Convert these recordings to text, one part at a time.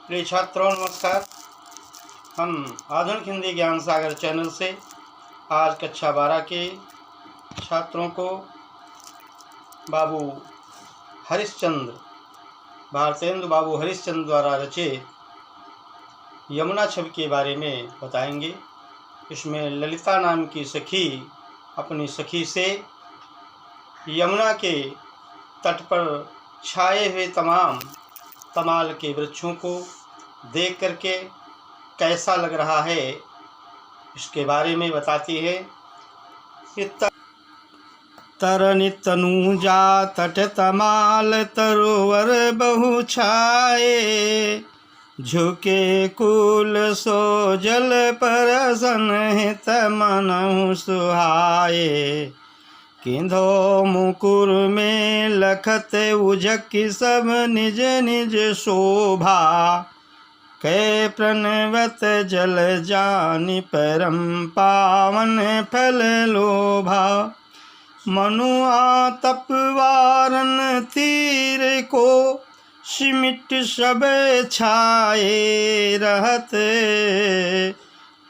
प्रिय छात्रों नमस्कार। हम आधुनिक हिंदी ज्ञान सागर चैनल से आज कक्षा 12 के छात्रों को बाबू हरिश्चंद्र भारतेंदु बाबू हरिश्चंद्र द्वारा रचित यमुना छवि के बारे में बताएंगे। इसमें ललिता नाम की सखी अपनी सखी से यमुना के तट पर छाए हुए तमाम तमाल के वृक्षों को देख करके कैसा लग रहा है इसके बारे में बताती है। तरनि तनुजा तट तमाल तरोवर बहु छाए, झुके कुल सो जल पर सनहित मनहु सुहाए। किंधो मुकुर में लखत उजक सब निज निज शोभा, कै प्रणवत जल जानि परम पावन फल लोभा। मनु आतप वारन तीर को, सिमिट सब छाए रहत।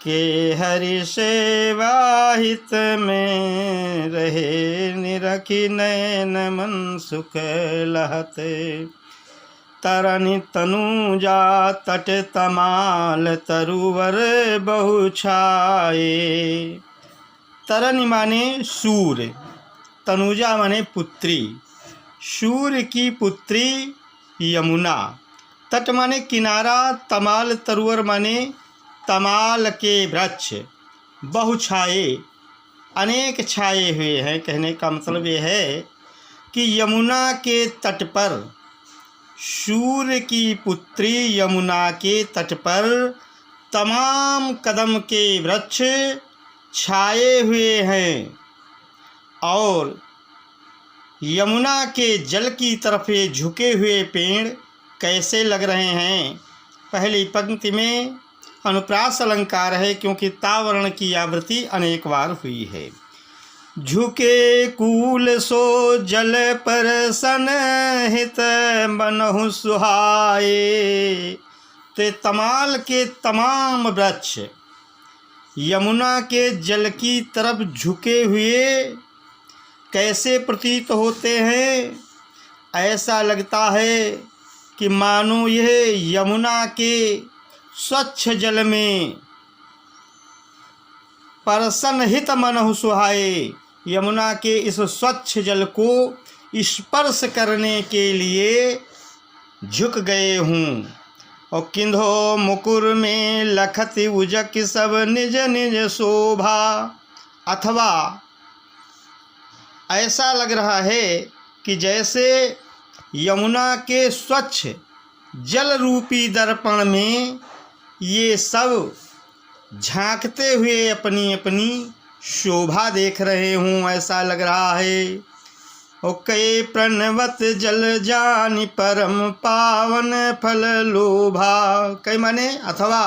के हरि सेवा हित में रहे, निरखी नयन मन सुख लहत। तरनि तनुजा तट तमाल तरुवर बहु छाए। तरनि माने सूर्य, तनुजा माने पुत्री, सूर्य की पुत्री यमुना। तट माने किनारा, तमाल तरुवर माने तमाल के वृक्ष, बहु छाए अनेक छाए हुए हैं। कहने का मतलब ये है कि यमुना के तट पर, सूर्य की पुत्री यमुना के तट पर तमाम कदम के वृक्ष छाए हुए हैं और यमुना के जल की तरफ झुके हुए पेड़ कैसे लग रहे हैं। पहली पंक्ति में अनुप्रास अलंकार है क्योंकि तावर्ण की आवृत्ति अनेक बार हुई है। झुके कूल सो जल पर सनहित मनहु सुहाए। ते तमाल के तमाम वृक्ष यमुना के जल की तरफ झुके हुए कैसे प्रतीत होते हैं। ऐसा लगता है कि मानो यह यमुना के स्वच्छ जल में परसनहित मनहु सुहाए। यमुना के इस स्वच्छ जल को स्पर्श करने के लिए झुक गए हूँ। और किंधो मुकुर में लखत उजक सब निज निज शोभा। अथवा ऐसा लग रहा है कि जैसे यमुना के स्वच्छ जल रूपी दर्पण में ये सब झांकते हुए अपनी अपनी शोभा देख रहे हूँ, ऐसा लग रहा है। ओ कै प्रणवत जल जानि परम पावन फल लोभा। कै माने अथवा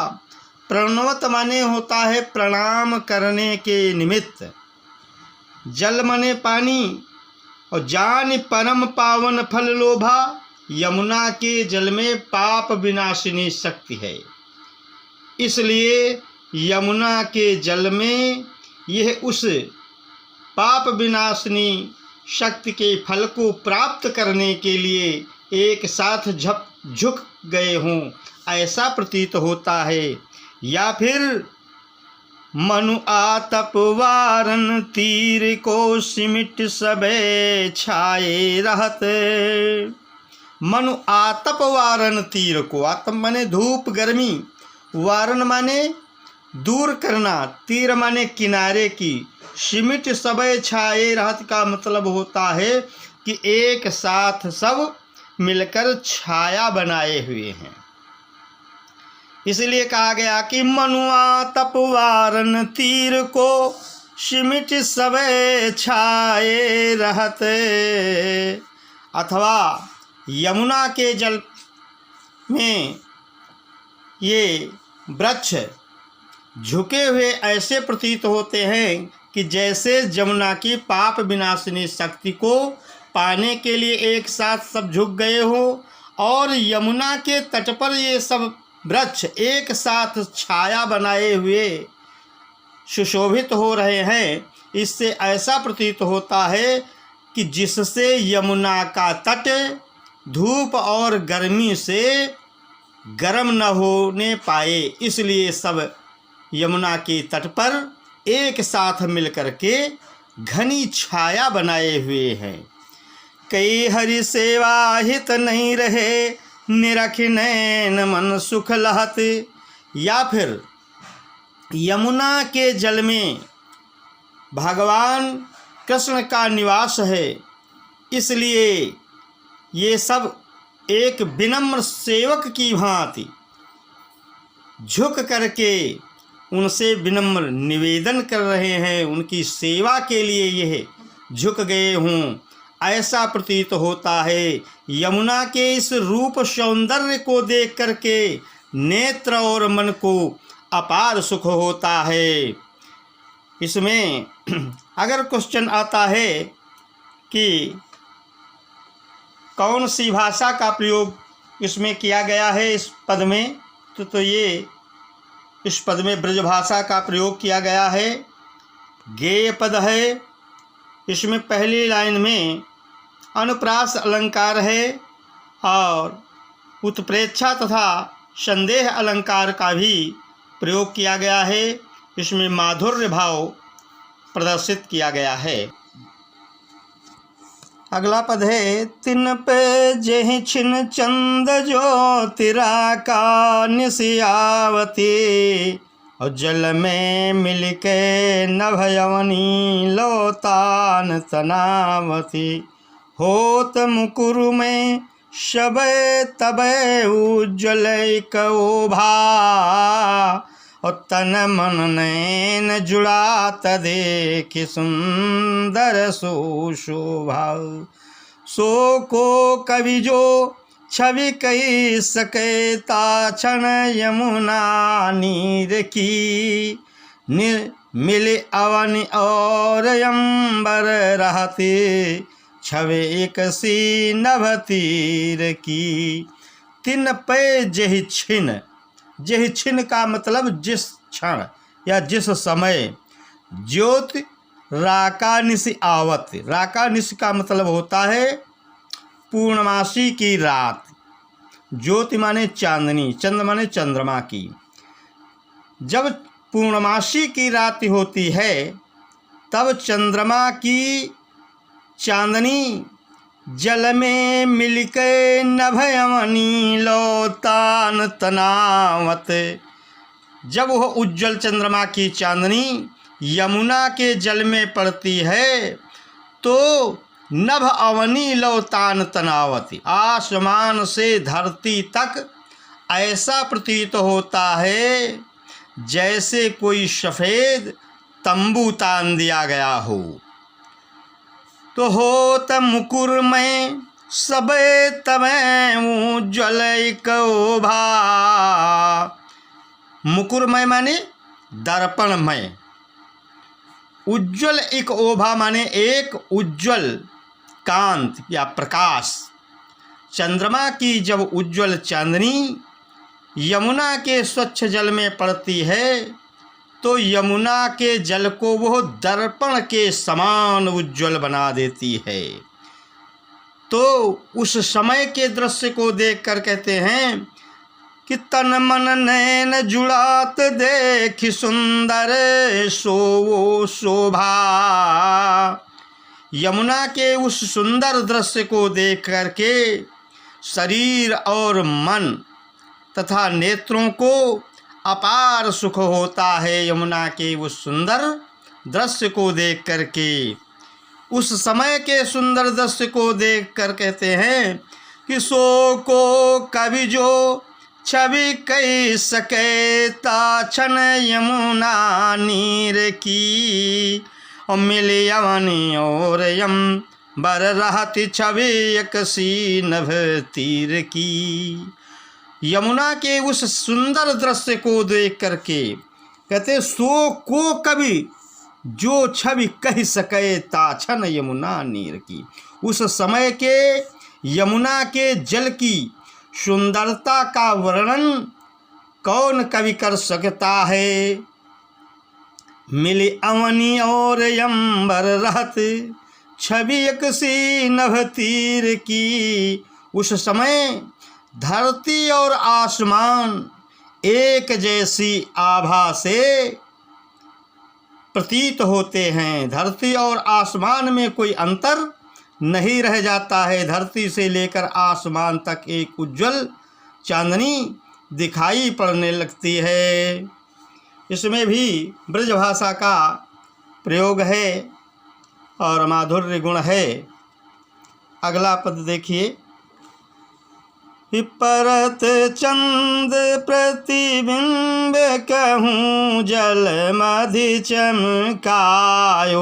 प्रणवत माने होता है प्रणाम करने के निमित्त, जल माने पानी, और जानि परम पावन फल लोभा। यमुना के जल में पाप विनाशिनी शक्ति है, इसलिए यमुना के जल में यह उस पाप विनाशिनी शक्ति के फल को प्राप्त करने के लिए एक साथ झुक गए हों, ऐसा प्रतीत होता है। या फिर मनु आतप वारन तीर को, सिमिट सबे छाए रहत। मनु आतप वारन तीर को, आतप माने धूप गर्मी, वारन माने दूर करना, तीर माने किनारे की, सिमिट सबे छाए रहत का मतलब होता है कि एक साथ सब मिलकर छाया बनाए हुए हैं। इसलिए कहा गया कि मनुआ तप वारन तीर को, सिमिट सबे छाए रहत। अथवा यमुना के जल में ये वृक्ष झुके हुए ऐसे प्रतीत होते हैं कि जैसे यमुना की पाप विनाशिनी शक्ति को पाने के लिए एक साथ सब झुक गए हो और यमुना के तट पर ये सब वृक्ष एक साथ छाया बनाए हुए सुशोभित हो रहे हैं। इससे ऐसा प्रतीत होता है कि जिससे यमुना का तट धूप और गर्मी से गर्म न होने पाए, इसलिए सब यमुना के तट पर एक साथ मिलकर के घनी छाया बनाए हुए हैं। कई हरि सेवा हित नहीं रहे, निरख नैन मन सुख लहत। या फिर यमुना के जल में भगवान कृष्ण का निवास है, इसलिए ये सब एक विनम्र सेवक की भांति झुक करके उनसे विनम्र निवेदन कर रहे हैं, उनकी सेवा के लिए यह झुक गए हों, ऐसा प्रतीत होता है। यमुना के इस रूप सौंदर्य को देख करके नेत्र और मन को अपार सुख होता है। इसमें अगर क्वेश्चन आता है कि कौन सी भाषा का प्रयोग इसमें किया गया है इस पद में, तो ये इस पद में ब्रज भाषा का प्रयोग किया गया है। गेय पद है। इसमें पहली लाइन में अनुप्रास अलंकार है और उत्प्रेक्षा तथा संदेह अलंकार का भी प्रयोग किया गया है। इसमें माधुर्य भाव प्रदर्शित किया गया है। अगला पद है तिन पे जेहि छिन चंद ज्योतिरा का निशियावती, और जल में मिलके नभयवनी लोतान तनावती। होत मुकुरु में शबे तबे उज्ज्वल कौभा, और तन मन नैन जुड़ात देख सुंदर सुशोभा। सो को कवि जो छवि कही सके, ताक्षण यमुना नीर की। मिले अवन और अंबर रहते, छवि एक सी नभ तीर की। तिन पे जेहि छिन, जेहि छिन का मतलब जिस क्षण या जिस समय। ज्योति राकानिश आवत, राकानिश का मतलब होता है पूर्णमासी की रात। ज्योति माने चांदनी, चंद्र माने चंद्रमा की। जब पूर्णमासी की रात होती है तब चंद्रमा की चांदनी जल में मिलके नभयवनी लोतान तनावत। जब वह उज्जवल चंद्रमा की चांदनी यमुना के जल में पड़ती है तो नभ अवनी लोतान तनावती, आसमान से धरती तक ऐसा प्रतीत होता है जैसे कोई सफ़ेद तंबू तान दिया गया हो। तो होत मुकुर में सबे तमें उज्ज्वल कौभा। मुकुरमय माने दर्पणमय, उज्ज्वल एक ओभा माने एक उज्ज्वल कांत या प्रकाश। चंद्रमा की जब उज्ज्वल चांदनी यमुना के स्वच्छ जल में पड़ती है तो यमुना के जल को वह दर्पण के समान उज्ज्वल बना देती है। तो उस समय के दृश्य को देखकर कहते हैं कि तन मन नैन जुड़ात देख सुंदर सो शोभा। यमुना के उस सुंदर दृश्य को देख करके शरीर और मन तथा नेत्रों को अपार सुख होता है। यमुना के उस सुंदर दृश्य को देख करके, उस समय के सुंदर दृश्य को देख कर कहते हैं कि सो को कवि जो छवि कही सके, ताक्षण यमुना नीर की। और मिली अवनी और यम बर रहती छवि एक सी नभ तीर की। यमुना के उस सुंदर दृश्य को देख करके कहते सो को कवि जो छवि कह सके, ताक्षण यमुना नीर की। उस समय के यमुना के जल की सुंदरता का वर्णन कौन कवि कर सकता है। मिली अवनी और यंबर रहत, छवि एक सी नभ तीर की। उस समय धरती और आसमान एक जैसी आभा से प्रतीत होते हैं। धरती और आसमान में कोई अंतर नहीं रह जाता है। धरती से लेकर आसमान तक एक उज्जवल चांदनी दिखाई पड़ने लगती है। इसमें भी ब्रज भाषा का प्रयोग है और माधुर्य गुण है। अगला पद देखिए। विपरत चंद प्रतिबिंब कहूँ जल मधि चमकायो।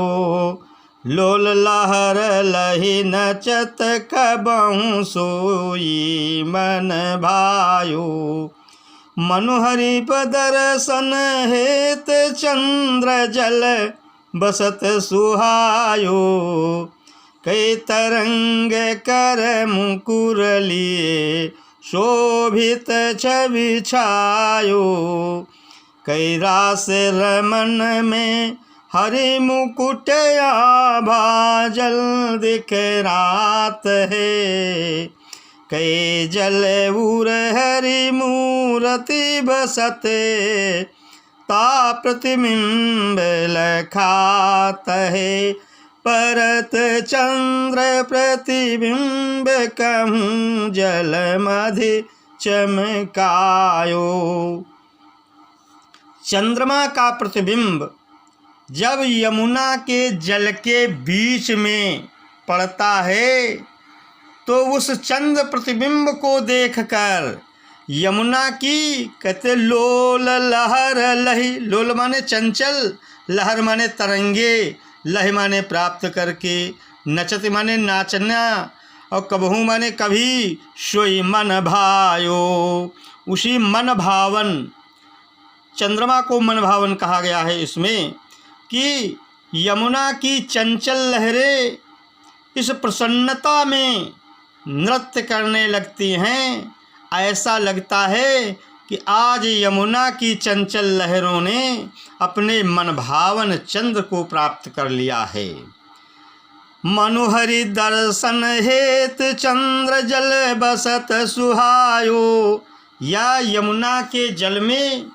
लोल लहर लहि नचत कबहु सोई मन भायो। मनुहरि दर्शन हेत चंद्र जल बसत सुहायो। कई तरंग कर मुकुर लिए शोभित छवि छायो। कई रास रमन में हरि मुकुट आभा जल दिख रात है। कई जल उर हरि मूर्ति बसत ता प्रतिबिंब लखात है। परत चंद्र प्रतिबिंब कहूँ जल मधि चमकायो। चंद्रमा का प्रतिबिंब जब यमुना के जल के बीच में पड़ता है तो उस चंद्र प्रतिबिंब को देखकर यमुना की कहते लोल लहर लही। लोल माने चंचल, लहर माने तरंगे, लह माने प्राप्त करके, नचत माने नाचना और कबहू माने कभी, सोई मन भायो। उसी मन भावन चंद्रमा को मन भावन कहा गया है इसमें कि यमुना की चंचल लहरें इस प्रसन्नता में नृत्य करने लगती हैं। ऐसा लगता है कि आज यमुना की चंचल लहरों ने अपने मन भावन चंद्र को प्राप्त कर लिया है। मनुहरि दर्शन हेत चंद्र जल बसत सुहायो। या यमुना के जल में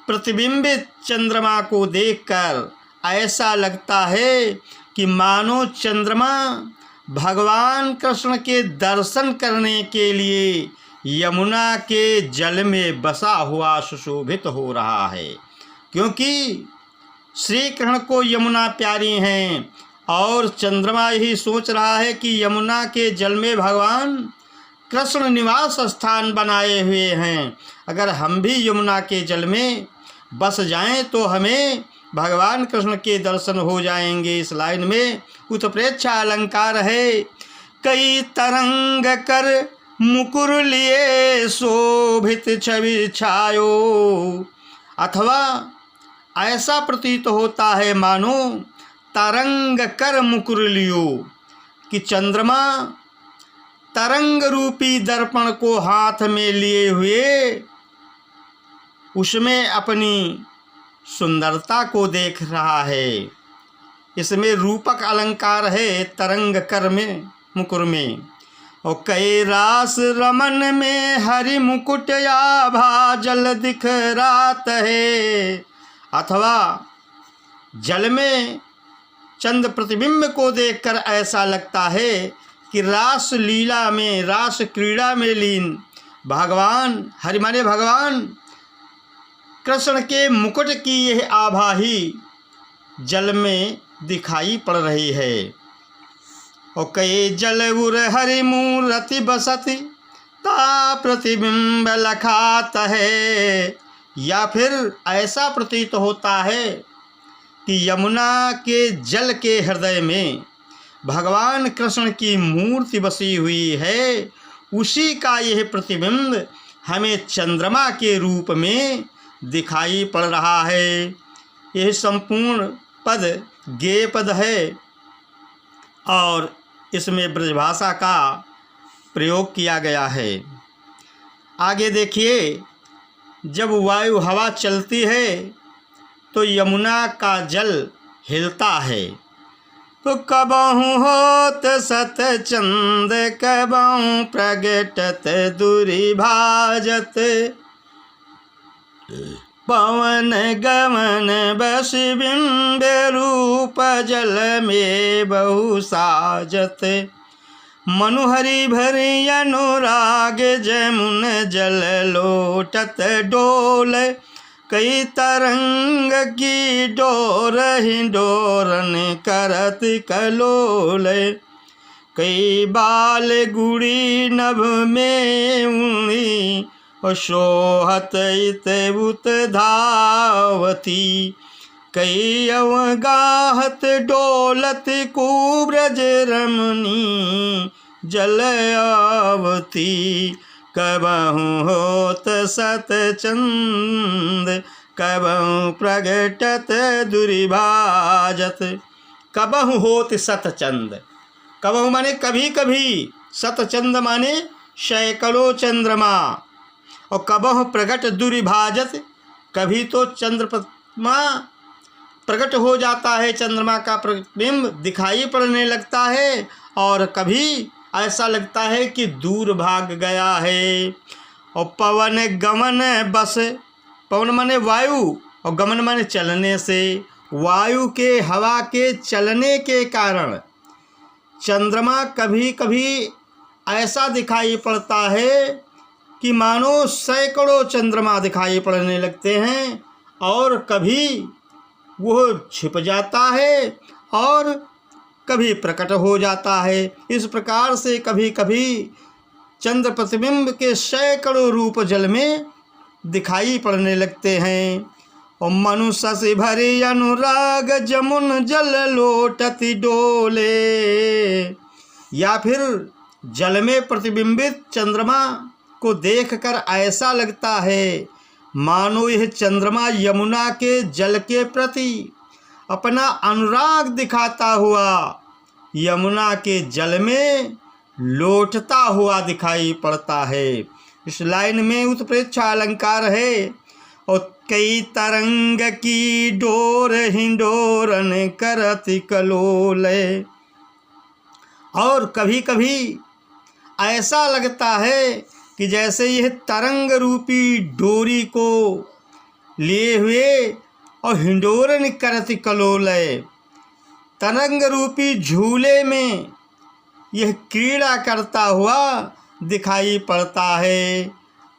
प्रतिबिंबित चंद्रमा को देखकर ऐसा लगता है कि मानो चंद्रमा भगवान कृष्ण के दर्शन करने के लिए यमुना के जल में बसा हुआ सुशोभित हो रहा है। क्योंकि श्री कृष्ण को यमुना प्यारी हैं और चंद्रमा यही सोच रहा है कि यमुना के जल में भगवान कृष्ण निवास स्थान बनाए हुए हैं। अगर हम भी यमुना के जल में बस जाएं तो हमें भगवान कृष्ण के दर्शन हो जाएंगे। इस लाइन में उत्प्रेक्षा अलंकार है। कई तरंग कर मुकुर लिए शोभित छवि छायो। अथवा ऐसा प्रतीत होता है मानो तरंग कर मुकुर लियो कि चंद्रमा तरंग रूपी दर्पण को हाथ में लिए हुए उसमें अपनी सुंदरता को देख रहा है। इसमें रूपक अलंकार है तरंग कर में मुकुर में। और कई रास रमन में हरि मुकुट आभा जल दिख रात है। अथवा जल में चंद्र प्रतिबिंब को देखकर ऐसा लगता है कि रास लीला में, रास क्रीड़ा में लीन भगवान, हरि माने भगवान कृष्ण के मुकुट की यह आभा ही जल में दिखाई पड़ रही है। और कई जल उर हरि मूर्ति बसति ता प्रतिबिंब लखात है। या फिर ऐसा प्रतीत होता है कि यमुना के जल के हृदय में भगवान कृष्ण की मूर्ति बसी हुई है। उसी का यह प्रतिबिंब हमें चंद्रमा के रूप में दिखाई पड़ रहा है। यह संपूर्ण पद गेय पद है और इसमें ब्रजभाषा का प्रयोग किया गया है। आगे देखिए, जब वायु हवा चलती है तो यमुना का जल हिलता है। तो कबहु होत सत चंद कबहु प्रगटत दुरिभाजत, पवन गमन बस बिंब रूप जल में बहु साजत, मनुहरि भरि अनुराग जमुन जल लोटत डोल, कई तरंग की डोर हिंडोरन करत कलोल, कई बाल गुड़ी नभ में उड़ी, शोहत इत उत धावती, कई अवगाहत डोलत कुब्रज रमणी जल आवती, कबहु होत सत चंद कबहु प्रगटत दुरिभाजत। कबहु होत सत चंद, कबहु माने कभी कभी, सत चंद माने सैकड़ों चंद्रमा, और कबहु प्रगट दुरिभाजत, कभी तो चंद्रमा प्रकट हो जाता है, चंद्रमा का प्रतिबिंब दिखाई पड़ने लगता है, और कभी ऐसा लगता है कि दूर भाग गया है। और पवन गमन बस, पवन माने वायु और गमन माने चलने से, वायु के हवा के चलने के कारण चंद्रमा कभी कभी ऐसा दिखाई पड़ता है कि मानो सैकड़ों चंद्रमा दिखाई पड़ने लगते हैं, और कभी वो छिप जाता है और कभी प्रकट हो जाता है। इस प्रकार से कभी कभी चंद्र प्रतिबिंब के सैकड़ों रूप जल में दिखाई पड़ने लगते हैं। और मनुष्य से भरे अनुराग जमुन जल लोटति डोले, या फिर जल में प्रतिबिंबित चंद्रमा को देखकर ऐसा लगता है मानो यह चंद्रमा यमुना के जल के प्रति अपना अनुराग दिखाता हुआ यमुना के जल में लौटता हुआ दिखाई पड़ता है। इस लाइन में उत्प्रेक्षा अलंकार है। और कई तरंग की डोर हिंडोरन करति कलोल, और कभी कभी ऐसा लगता है कि जैसे यह तरंग रूपी डोरी को लिए हुए और हिंडोरन करति कलोल, तरंग रूपी झूले में यह क्रीड़ा करता हुआ दिखाई पड़ता है।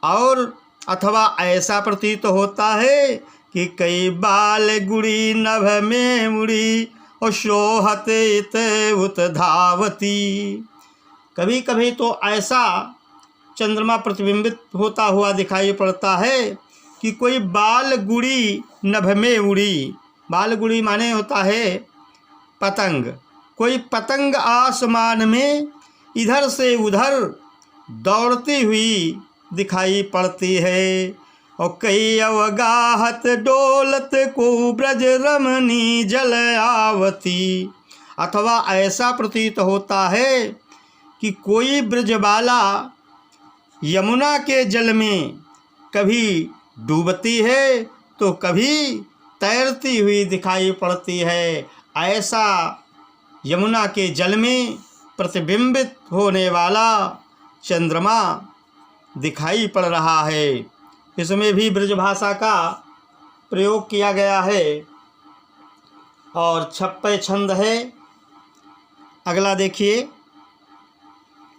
और अथवा ऐसा प्रतीत होता है कि कई बाल गुड़ी नभ में मुड़ी, और शोहत इत उत धावती, कभी कभी तो ऐसा चंद्रमा प्रतिबिंबित होता हुआ दिखाई पड़ता है कि कोई बाल गुड़ी नभ में उड़ी। बाल गुड़ी माने होता है पतंग, कोई पतंग आसमान में इधर से उधर दौड़ती हुई दिखाई पड़ती है। और कई अवगाहत डोलत को ब्रज रमणी जल आवती, अथवा ऐसा प्रतीत होता है कि कोई ब्रजबाला यमुना के जल में कभी डूबती है तो कभी तैरती हुई दिखाई पड़ती है। ऐसा यमुना के जल में प्रतिबिंबित होने वाला चंद्रमा दिखाई पड़ रहा है। इसमें भी ब्रजभाषा का प्रयोग किया गया है और छप्पे छंद है। अगला देखिए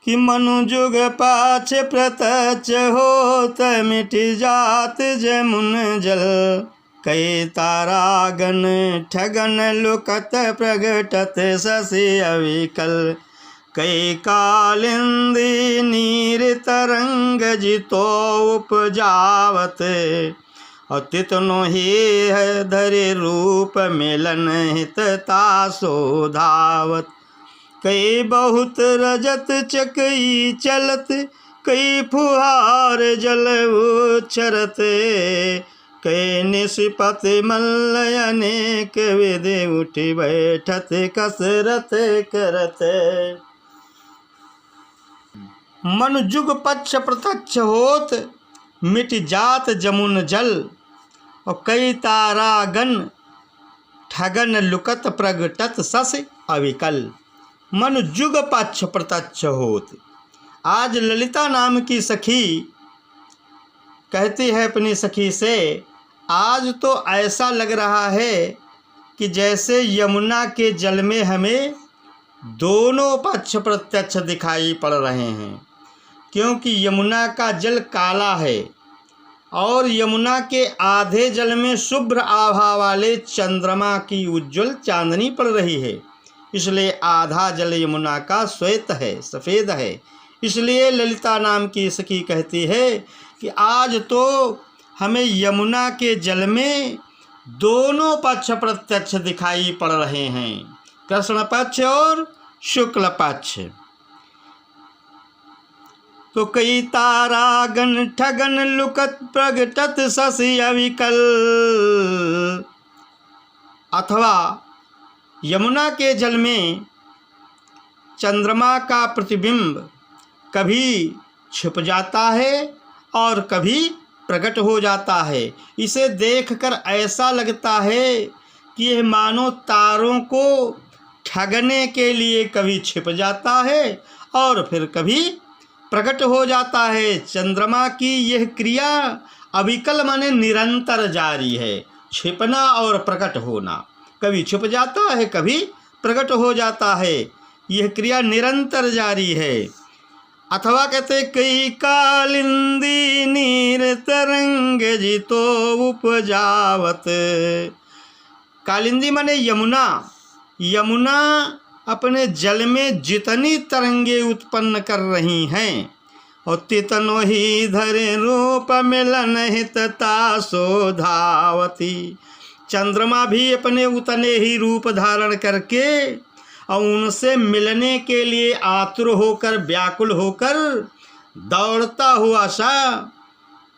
कि मनुजुग पाछ प्रत्यक्ष होत मिट जात जमुन जल, कई तारागण ठगन लुकत प्रगटत शशि अविकल, कई कालिंदी नीर तरंग जितो उपजावत, अतितनो ही है धरे रूप मिलन हितता शोधावत, कई बहुत रजत चकई चलत, कई फुहार जल उछरत, कई निष्पत मल्ल अनेक विधि उठी बैठत कसरत करत, मनु जुग पक्ष प्रत्यक्ष होत, मिट जात जमुन जल। और कई तारागण ठगन लुकत, प्रगटत सस अविकल। मनु जुग पक्ष प्रत्यक्ष होत। आज ललिता नाम की सखी कहती है अपनी सखी से, आज तो ऐसा लग रहा है कि जैसे यमुना के जल में हमें दोनों पक्ष प्रत्यक्ष दिखाई पड़ रहे हैं, क्योंकि यमुना का जल काला है और यमुना के आधे जल में शुभ्र आभा वाले चंद्रमा की उज्जवल चांदनी पड़ रही है। इसलिए आधा जल यमुना का श्वेत है, सफ़ेद है। इसलिए ललिता नाम की सखी कहती है कि आज तो हमें यमुना के जल में दोनों पक्ष प्रत्यक्ष दिखाई पड़ रहे हैं, कृष्ण पक्ष और शुक्ल पक्ष। तो कई तारागण ठगन लुकत, प्रगटत शशि अविकल। अथवा यमुना के जल में चंद्रमा का प्रतिबिंब कभी छिप जाता है और कभी प्रकट हो जाता है। इसे देखकर ऐसा लगता है कि यह मानो तारों को ठगने के लिए कभी छिप जाता है और फिर कभी प्रकट हो जाता है। चंद्रमा की यह क्रिया अविकल माने निरंतर जारी है, छिपना और प्रकट होना। कभी छिप जाता है, कभी प्रकट हो जाता है। यह क्रिया निरंतर जारी है। अथवा कहते कई कालिंदी नीर तरंग जितो उपजावत। कालिंदी माने यमुना। यमुना अपने जल में जितनी तरंगे उत्पन्न कर रही हैं, और तितनो ही धरे रूप मिलन हितता शोधावती। चंद्रमा भी अपने उतने ही रूप धारण करके और उनसे मिलने के लिए आतुर होकर, व्याकुल होकर दौड़ता हुआ सा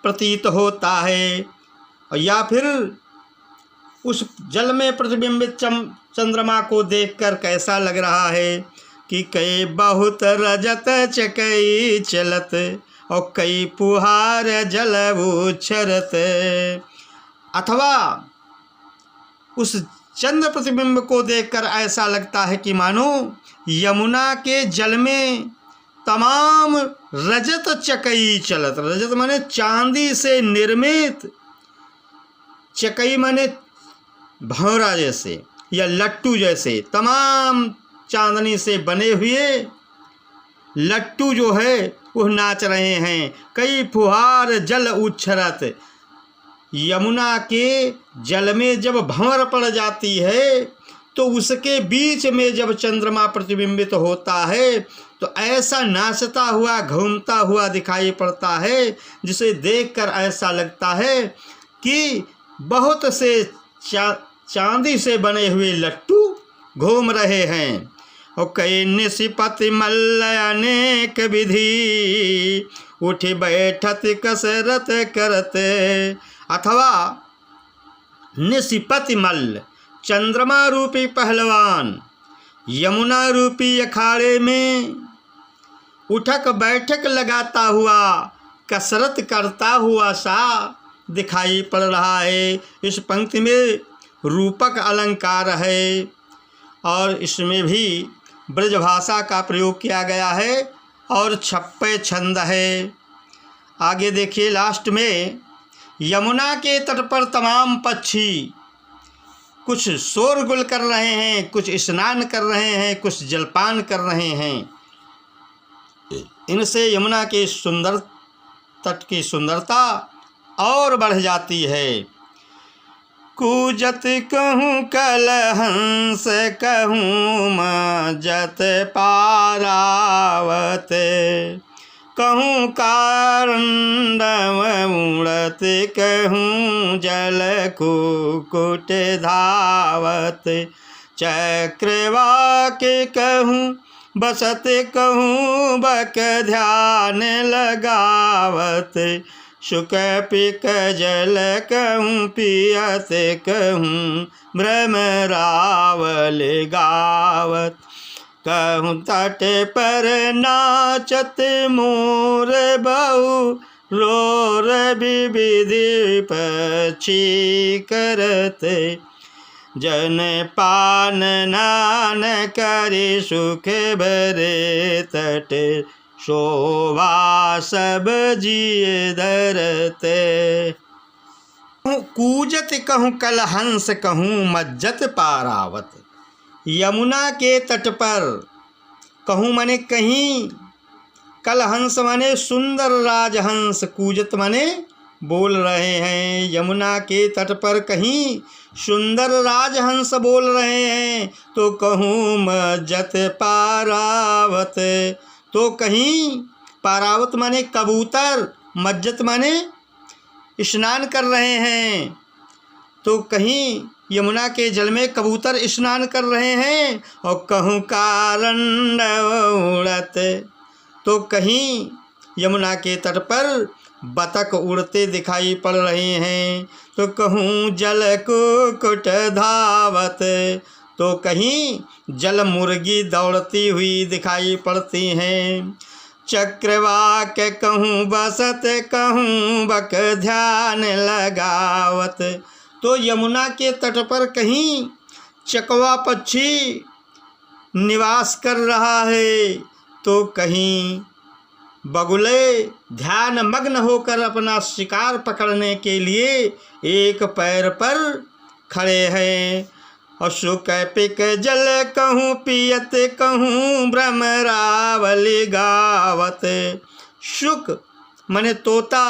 प्रतीत होता है। या फिर उस जल में प्रतिबिंबित चंद्रमा को देखकर कैसा लग रहा है कि कई बहुत रजत चकई चलत, और कई पुहार जल उछरत। अथवा उस चंद्र प्रतिबिंब को देखकर ऐसा लगता है कि मानो यमुना के जल में तमाम रजत चकई चलत। रजत माने चांदी से निर्मित, चकई माने भंवरा जैसे या लट्टू जैसे, तमाम चांदनी से बने हुए लट्टू जो है वो नाच रहे हैं। कई फुहार जल उच्छरत। यमुना के जल में जब भंवर पड़ जाती है तो उसके बीच में जब चंद्रमा प्रतिबिंबित होता है तो ऐसा नाचता हुआ, घूमता हुआ दिखाई पड़ता है, जिसे देखकर ऐसा लगता है कि बहुत से चांदी से बने हुए लट्टू घूम रहे हैं। और कई निशिपति मल्ल अनेक विधि, उठी बैठत कसरत करते। अथवा निशिपति मल्ल चंद्रमा रूपी पहलवान यमुना रूपी अखाड़े में उठक बैठक लगाता हुआ, कसरत करता हुआ सा दिखाई पड़ रहा है। इस पंक्ति में रूपक अलंकार है और इसमें भी ब्रजभाषा का प्रयोग किया गया है और छप्पे छंद है। आगे देखिए लास्ट में, यमुना के तट पर तमाम पक्षी कुछ शोरगुल कर रहे हैं, कुछ स्नान कर रहे हैं, कुछ जलपान कर रहे हैं। इनसे यमुना के सुंदर तट की सुंदरता और बढ़ जाती है। कूजत कहूँ कलहंस कहूँ मजत पारावत, कहूँ कारंडव उड़त कहूँ जल कुकुट धावत, चक्रवाक कहूँ बसत कहूँ बक ध्यान लगावत, शुक पिक जल कहूँ पियत कहूँ भ्रमरावल गावत। कहूँ तट पर नाचत मोर बहु रोर विविधि पक्षी करत जन पान नान करि सुख भरे तट शोभा सब जिय धरते कूजत कहूँ कलहंस कहूँ मज्जत पारावत यमुना के तट पर कहूँ माने कहीं कलहंस माने सुंदर राजहंस कूजत माने बोल रहे हैं यमुना के तट पर कहीं सुंदर राजहंस बोल रहे हैं तो कहूँ मज्जत पारावत तो कहीं पारावत माने कबूतर मज्जत माने स्नान कर रहे हैं तो कहीं यमुना के जल में कबूतर स्नान कर रहे हैं और कहूँ कारंड उड़त तो कहीं यमुना के तट पर बतख उड़ते दिखाई पड़ रहे हैं तो कहूँ जल कुक्कुट धावत तो कहीं जल मुर्गी दौड़ती हुई दिखाई पड़ती हैं चक्रवाक कहूँ बसत कहूँ बक ध्यान लगावत तो यमुना के तट पर कहीं चकवा पक्षी निवास कर रहा है तो कहीं बगुले ध्यान मग्न होकर अपना शिकार पकड़ने के लिए एक पैर पर खड़े हैं और शुक पिक जल कहूँ पियत कहूँ भ्रमरावली गावत शुक माने तोता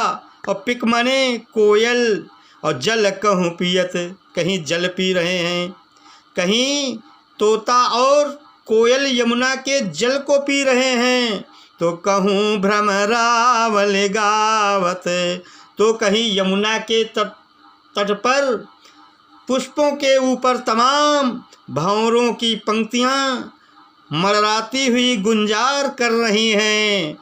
और पिक माने कोयल और जल कहूँ पियत कहीं जल पी रहे हैं कहीं तोता और कोयल यमुना के जल को पी रहे हैं तो कहूँ भ्रमरावली गावत तो कहीं यमुना के तट पर पुष्पों के ऊपर तमाम भंवरों की पंक्तियाँ मरराती हुई गुंजार कर रही हैं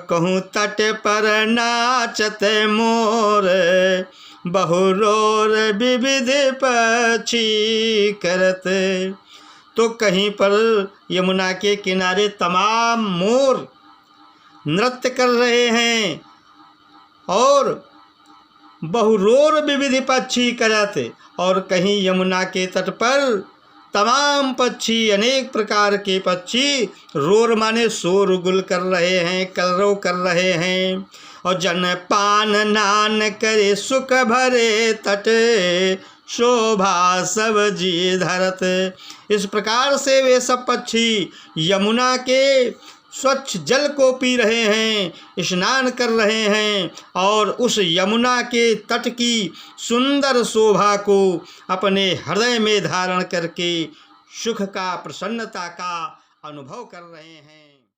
कहूँ तट पर नाचत मोर बहुरोर विविध पक्षी करत तो कहीं पर यमुना के किनारे तमाम मोर नृत्य कर रहे हैं और बहुरोर विविध पक्षी करत और कहीं यमुना के तट पर तमाम पक्षी अनेक प्रकार के पक्षी रोर माने शोर गुल कर रहे हैं कलरव कर रहे हैं और जन पान नान करे सुख भरे तट शोभा सब जी धरत इस प्रकार से वे सब पक्षी यमुना के स्वच्छ जल को पी रहे हैं स्नान कर रहे हैं और उस यमुना के तट की सुंदर शोभा को अपने हृदय में धारण करके सुख का प्रसन्नता का अनुभव कर रहे हैं।